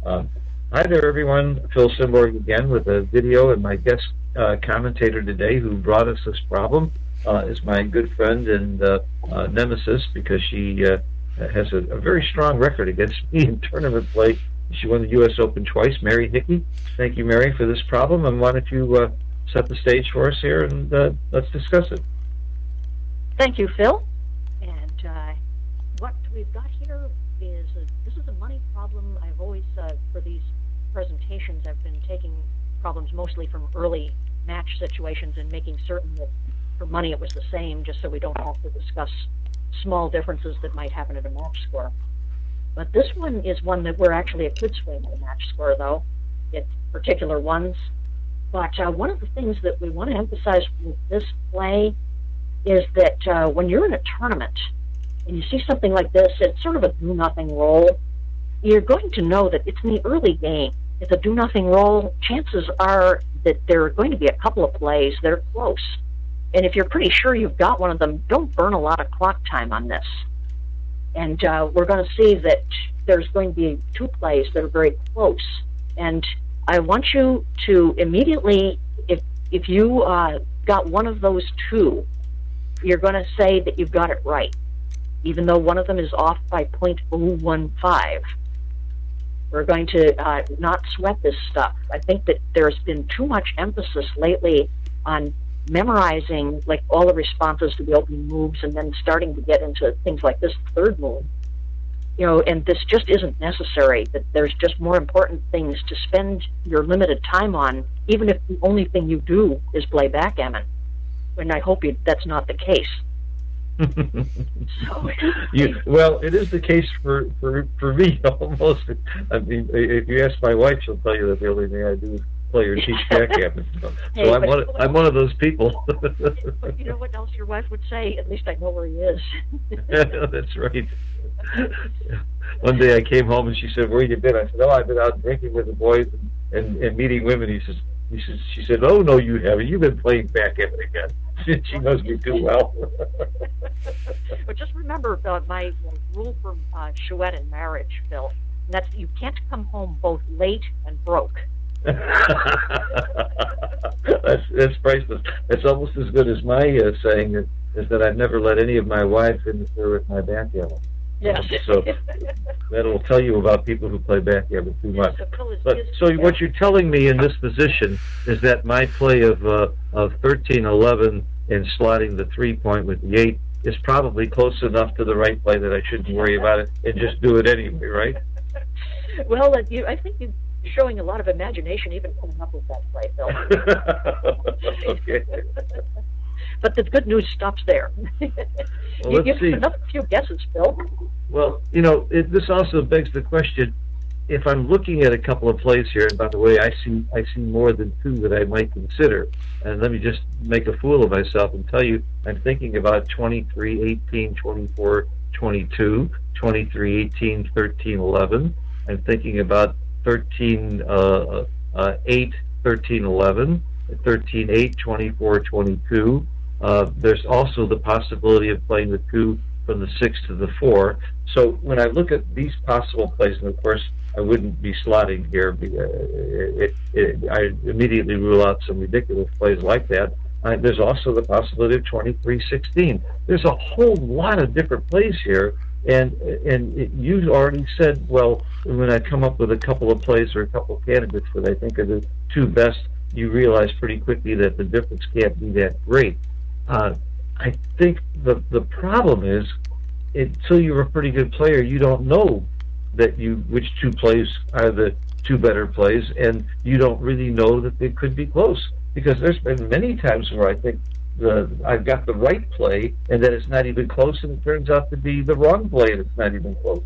Hi there, everyone. Phil Simborg again with a video, and my guest commentator today who brought us this problem is my good friend and nemesis, because she has a very strong record against me in tournament play. She won the U.S. Open twice, Mary Hickey. Thank you, Mary, for this problem, and why don't you set the stage for us here, and let's discuss it. Thank you, Phil. And what we've got here is this is a money problem. I've always, for these presentations, I've been taking problems mostly from early match situations and making certain that for money it was the same, just so we don't have to discuss small differences that might happen at a match score. But this one is one that we're actually a good swing at a match score, though, at particular ones. But one of the things that we want to emphasize with this play is that when you're in a tournament and you see something like this, it's sort of a do-nothing roll, you're going to know that it's in the early game. It's a do-nothing roll. Chances are that there are going to be a couple of plays that are close. And if you're pretty sure you've got one of them, don't burn a lot of clock time on this. And we're going to see that there's going to be two plays that are very close. And I want you to immediately, if you got one of those two, you're going to say that you've got it right, even though one of them is off by 0.015. We're going to not sweat this stuff. I think that there's been too much emphasis lately on memorizing like all the responses to the opening moves and then starting to get into things like this third move. You know, and this just isn't necessary. That there's just more important things to spend your limited time on, even if the only thing you do is play backgammon. And I hope that's not the case. Well, it is the case for me almost. I mean, if you ask my wife, she'll tell you that the only thing I do is play or teach backgammon. Hey, so I'm one of those people. You know what else your wife would say? At least I know where he is. That's right. One day I came home and she said, "Where you been?" I said, "Oh, I've been out drinking with the boys and meeting women." She said, "Oh, no, you haven't. You've been playing backgammon again." She knows me too well. But just remember my rule for Chouette in marriage, Phil. And that's you can't come home both late and broke. That's priceless. It's almost as good as my saying is that I've never let any of my wives interfere with my backgammon. Yes. So that'll tell you about people who play backgammon too much. So what you're telling me in this position is that my play of 13-11 and slotting the 3-point with the 8 is probably close enough to the right play that I shouldn't worry about it and just do it anyway, right? Well, I think you're showing a lot of imagination even coming up with that play, Phil. Okay. But the good news stops there. Well, let's see. Another few guesses, Phil. Well, you know, this also begs the question, if I'm looking at a couple of plays here, and by the way, I see more than two that I might consider, and let me just make a fool of myself and tell you, I'm thinking about 23-18, 24-22, 23-18, 13-11. I'm thinking about 13-8, 13-11, 13-8, 24-22. There's also the possibility of playing the 2 from the 6 to the 4. So when I look at these possible plays, and of course I wouldn't be slotting here, I immediately rule out some ridiculous plays like that. There's also the possibility of 23-16. There's a whole lot of different plays here, and you already said, well, when I come up with a couple of plays or a couple of candidates that I think are the two best, you realize pretty quickly that the difference can't be that great. I think the problem is, until you're a pretty good player, you don't know that which two plays are the two better plays, and you don't really know that they could be close, because there's been many times where I think I've got the right play and that it's not even close, and it turns out to be the wrong play and it's not even close.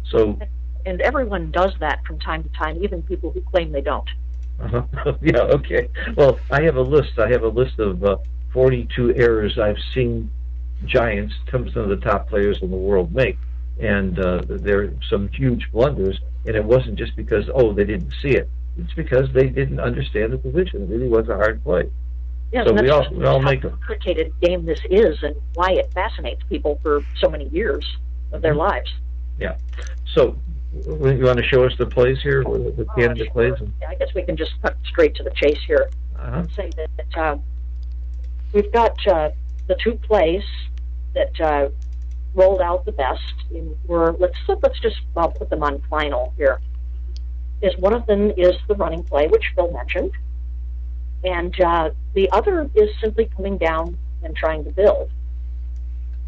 So, and everyone does that from time to time, even people who claim they don't. Yeah, okay. Well, I have a list. I have a list of 42 errors I've seen giants, some of the top players in the world, make. And there are some huge blunders, and it wasn't just because, they didn't see it. It's because they didn't understand the position. It really was a hard play. Yes, so we all make them. How complicated game this is and why it fascinates people for so many years of their lives. Yeah. So You want to show us the plays here, the candidate plays? Yeah, I guess we can just cut straight to the chase here and say that we've got the two plays that rolled out the best. Let's just put them on final here. One of them is the running play, which Phil mentioned, and the other is simply coming down and trying to build.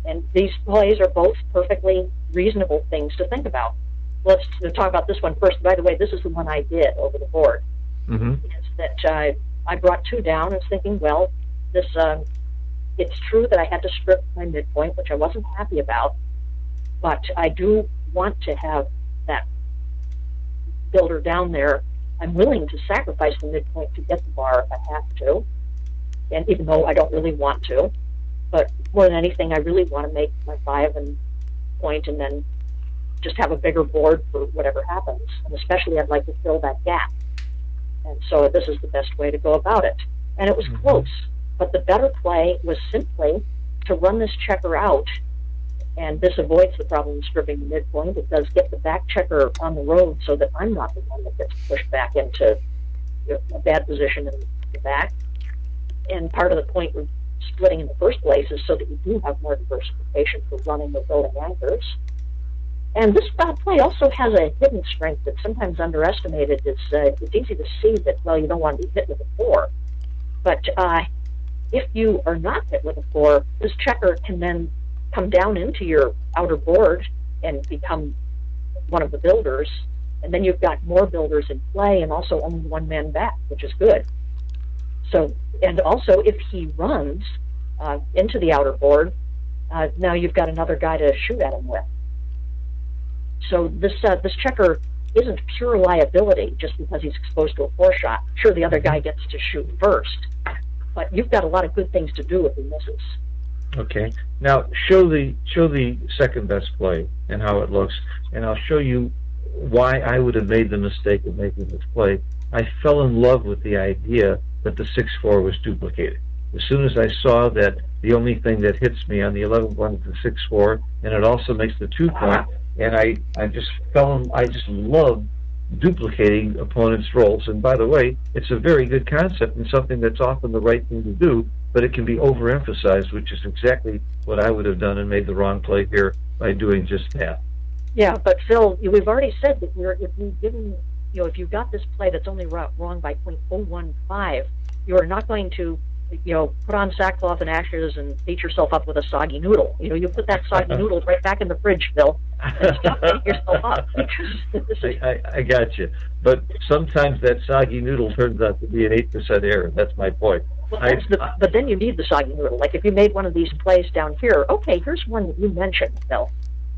And these plays are both perfectly reasonable things to think about. Let's talk about this one first. By the way, this is the one I did over the board. Mm-hmm. Is that I brought two down and was thinking, well, this it's true that I had to strip my midpoint, which I wasn't happy about, but I do want to have that builder down there. I'm willing to sacrifice the midpoint to get the bar if I have to, and even though I don't really want to. But more than anything, I really want to make my 5 and point and then just have a bigger board for whatever happens. And especially I'd like to fill that gap. And so this is the best way to go about it. And it was close. But the better play was simply to run this checker out. And this avoids the problem of stripping the midpoint. It does get the back checker on the road so that I'm not the one that gets pushed back into a bad position in the back. And part of the point with splitting in the first place is so that you do have more diversification for running or building anchors. And this play also has a hidden strength that's sometimes underestimated. It's easy to see that, well, you don't want to be hit with a 4. But if you are not hit with a 4, this checker can then come down into your outer board and become one of the builders. And then you've got more builders in play and also only one man back, which is good. So, and also if he runs into the outer board, now you've got another guy to shoot at him with. So this checker isn't pure liability just because he's exposed to a 4-shot. Sure, the other guy gets to shoot first, but you've got a lot of good things to do if he misses. Okay. Now show the second best play and how it looks, and I'll show you why I would have made the mistake of making this play. I fell in love with the idea that the 6-4 was duplicated. As soon as I saw that the only thing that hits me on the 11-point is the 6-4, and it also makes the 2-point, and I just love duplicating opponents' rolls. And by the way, it's a very good concept and something that's often the right thing to do, but it can be overemphasized, which is exactly what I would have done and made the wrong play here by doing just that. Yeah, but Phil, we've already said that if you've got this play that's only wrong by 0.015, you are not going to put on sackcloth and ashes and beat yourself up with a soggy noodle. You put that soggy noodle right back in the fridge, Phil, and stop beating yourself up. I got you. But sometimes that soggy noodle turns out to be an 8% error. That's my point. Well, but then you need the soggy noodle. Like if you made one of these plays down here, okay, here's one that you mentioned, Phil.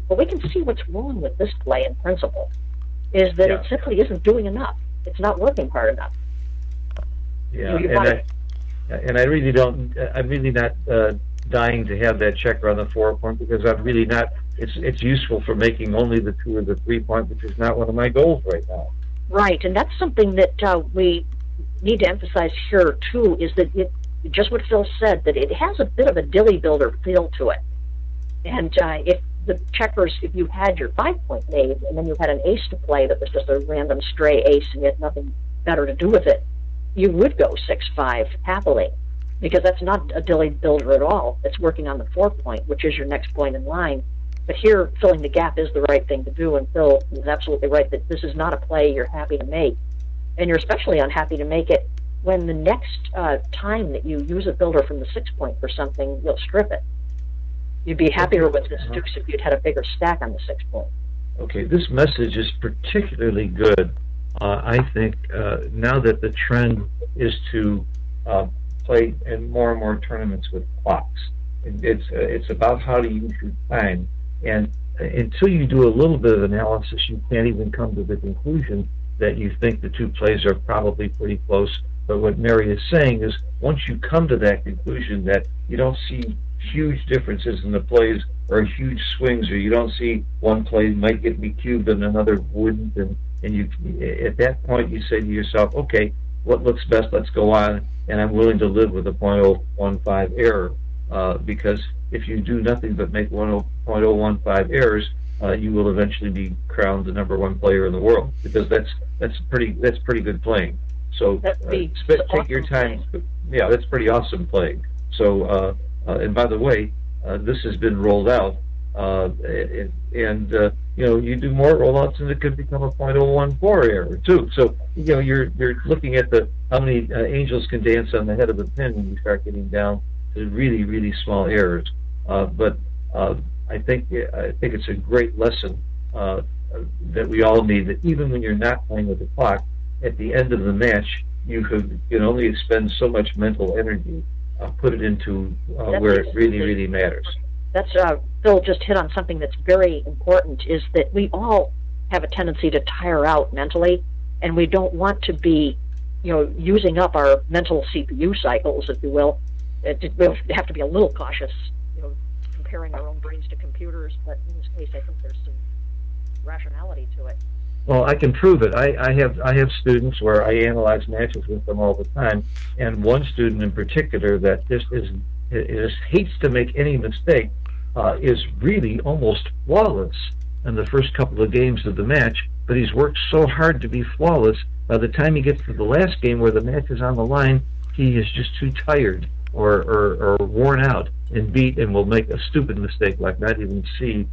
But we can see what's wrong with this play in principle, is that it simply isn't doing enough. It's not working hard enough. Yeah, and I really don't. I'm really not dying to have that checker on the 4-point because I'm really not. It's useful for making only the 2 or the 3-point, which is not one of my goals right now. Right, and that's something that we need to emphasize here too. Is that just what Phil said, that it has a bit of a dilly builder feel to it. And if the checkers, if you had your 5-point made and then you had an ace to play that was just a random stray ace and you had nothing better to do with it, you would go 6-5 happily, because that's not a dilly builder at all. It's working on the 4-point, which is your next point in line. But here, filling the gap is the right thing to do, and Phil is absolutely right that this is not a play you're happy to make. And you're especially unhappy to make it when the next time that you use a builder from the 6-point for something, you'll strip it. You'd be happier with this deuce if you'd had a bigger stack on the 6-point. Okay, this message is particularly good. I think now that the trend is to play in more and more tournaments with clocks, it's about how to use your time. And until you do a little bit of analysis, you can't even come to the conclusion that you think the 2 plays are probably pretty close. But what Mary is saying is, once you come to that conclusion that you don't see huge differences in the plays or huge swings, or you don't see one play might get me cubed and another wouldn't, and you at that point you say to yourself, okay, what looks best, let's go on, and I'm willing to live with a 0.015 error, because if you do nothing but make 0.015 errors, you will eventually be crowned the #1 player in the world, because that's pretty good playing. So take your time. Playing. Yeah, that's pretty awesome playing. So and by the way, this has been rolled out, and you do more rollouts, and it could become a .014 error too. So you're looking at how many angels can dance on the head of a pin when you start getting down to really, really small errors. But I think it's a great lesson that we all need, that even when you're not playing with the clock, at the end of the match, you can only expend so much mental energy, put it into where it really, really matters. That's Phil just hit on something that's very important, is that we all have a tendency to tire out mentally, and we don't want to be, using up our mental CPU cycles, if you will. We'll have to be a little cautious, comparing our own brains to computers, but in this case, I think there's some rationality to it. Well, I can prove it. I have students where I analyze matches with them all the time, and one student in particular that just hates to make any mistake, is really almost flawless in the first couple of games of the match, but he's worked so hard to be flawless. By the time he gets to the last game where the match is on the line, he is just too tired or worn out and beat, and will make a stupid mistake like not even see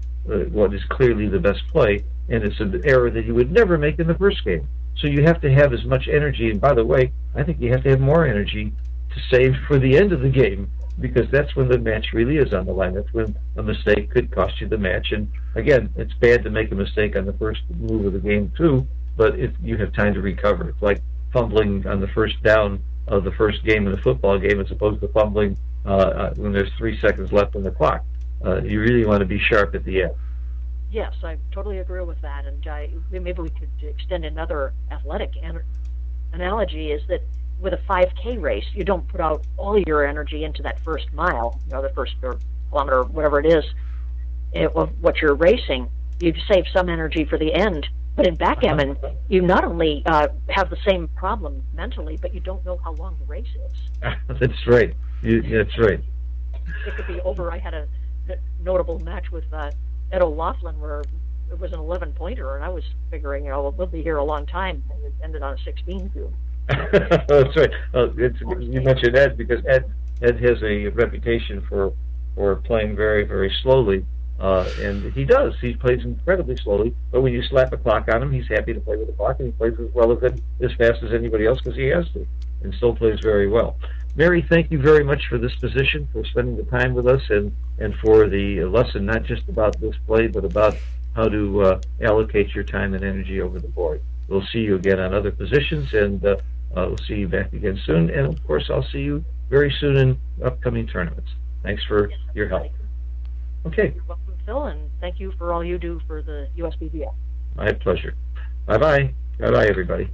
what is clearly the best play, and it's an error that you would never make in the first game. So you have to have as much energy, and by the way, I think you have to have more energy to save for the end of the game, because that's when the match really is on the line. That's when a mistake could cost you the match. And again, it's bad to make a mistake on the first move of the game too, but if you have time to recover. It's like fumbling on the first down of the first game in a football game, as opposed to fumbling when there's 3 seconds left on the clock. You really want to be sharp at the end. Yes, I totally agree with that. And maybe we could extend another athletic analogy, is that with a 5K race, you don't put out all your energy into that first mile, the first kilometer, whatever it is, what you're racing. You save some energy for the end. But in backgammon, you not only have the same problem mentally, but you don't know how long the race is. That's right. That's right. It could be over. I had a notable match with Ed O'Loughlin where it was an 11-pointer, and I was figuring, we'll be here a long time, and it ended on a 16 field. That's right. You mentioned Ed because Ed has a reputation for playing very, very slowly, and he does. He plays incredibly slowly, but when you slap a clock on him, he's happy to play with the clock, and he plays as fast as anybody else because he has to, and still plays very well. Mary, thank you very much for this position, for spending the time with us, and for the lesson, not just about this play, but about how to allocate your time and energy over the board. We'll see you again on other positions, and we'll see you back again soon. And, of course, I'll see you very soon in upcoming tournaments. Thanks for your help. Okay. You're welcome, Phil, and thank you for all you do for the USBGF. My pleasure. Bye-bye. Bye-bye, everybody.